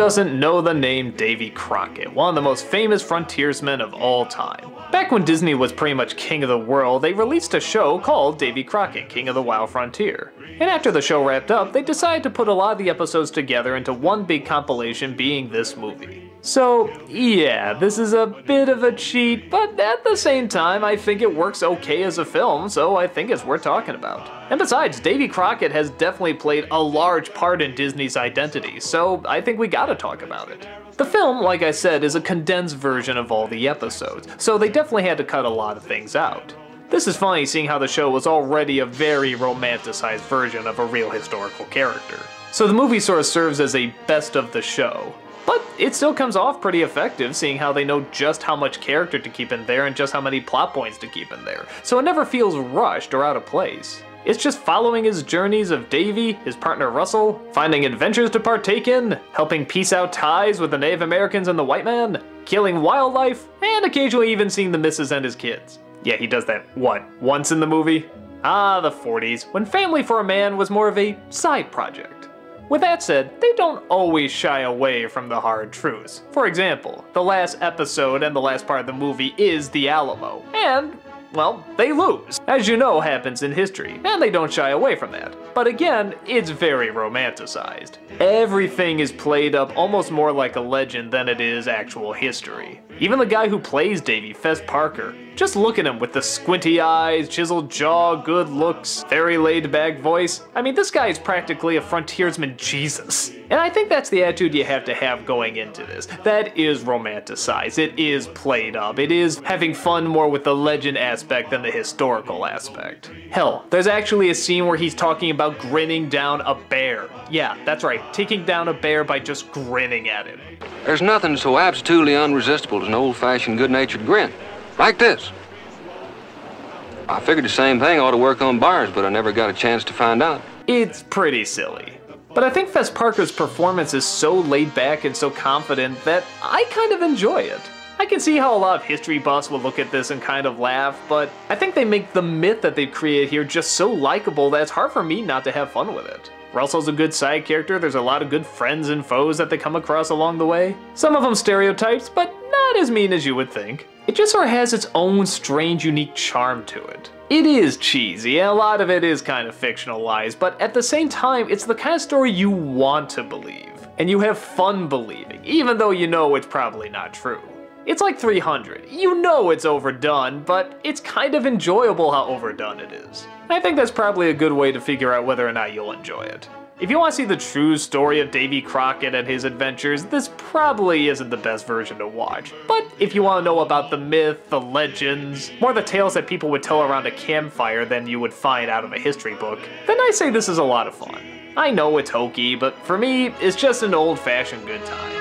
doesn't know the name Davy Crockett, one of the most famous frontiersmen of all time? Back when Disney was pretty much king of the world, they released a show called Davy Crockett, King of the Wild Frontier. And after the show wrapped up, they decided to put a lot of the episodes together into one big compilation, being this movie. So yeah, this is a bit of a cheat, but at the same time I think it works okay as a film, so I think it's worth talking about. And besides, Davy Crockett has definitely played a large part in Disney's identity, so I think we gotta talk about it. The film, like I said, is a condensed version of all the episodes, so they definitely had to cut a lot of things out. This is funny seeing how the show was already a very romanticized version of a real historical character. So the movie sort of serves as a best of the show. But it still comes off pretty effective, seeing how they know just how much character to keep in there and just how many plot points to keep in there, so it never feels rushed or out of place. It's just following his journeys of Davy, his partner Russell, finding adventures to partake in, helping piece out ties with the Native Americans and the white man, killing wildlife, and occasionally even seeing the missus and his kids. Yeah, he does that, what, once in the movie? Ah, the 40s, when family for a man was more of a side project. With that said, they don't always shy away from the hard truths. For example, the last episode and the last part of the movie is the Alamo, and, well, they lose, as you know happens in history, and they don't shy away from that. But again, it's very romanticized. Everything is played up almost more like a legend than it is actual history. Even the guy who plays Davy, Fess Parker, just look at him with the squinty eyes, chiseled jaw, good looks, very laid-back voice. I mean, this guy is practically a frontiersman Jesus. And I think that's the attitude you have to have going into this. That is romanticized, it is played up, it is having fun more with the legend aspect than the historical aspect. Hell, there's actually a scene where he's talking about grinning down a bear. Yeah, that's right, taking down a bear by just grinning at him. There's nothing so absolutely unresistible as an old-fashioned good-natured grin. Like this. I figured the same thing ought to work on bars, but I never got a chance to find out. It's pretty silly. But I think Fess Parker's performance is so laid back and so confident that I kind of enjoy it. I can see how a lot of history buffs will look at this and kind of laugh, but I think they make the myth that they've created here just so likable that it's hard for me not to have fun with it. Russell's a good side character, there's a lot of good friends and foes that they come across along the way. Some of them stereotypes, but not as mean as you would think. It just sort of has its own strange, unique charm to it. It is cheesy, and a lot of it is kind of fictionalized, but at the same time, it's the kind of story you want to believe. And you have fun believing, even though you know it's probably not true. It's like 300. You know it's overdone, but it's kind of enjoyable how overdone it is. I think that's probably a good way to figure out whether or not you'll enjoy it. If you want to see the true story of Davy Crockett and his adventures, this probably isn't the best version to watch. But if you want to know about the myth, the legends, more the tales that people would tell around a campfire than you would find out of a history book, then I say this is a lot of fun. I know it's hokey, but for me, it's just an old-fashioned good time.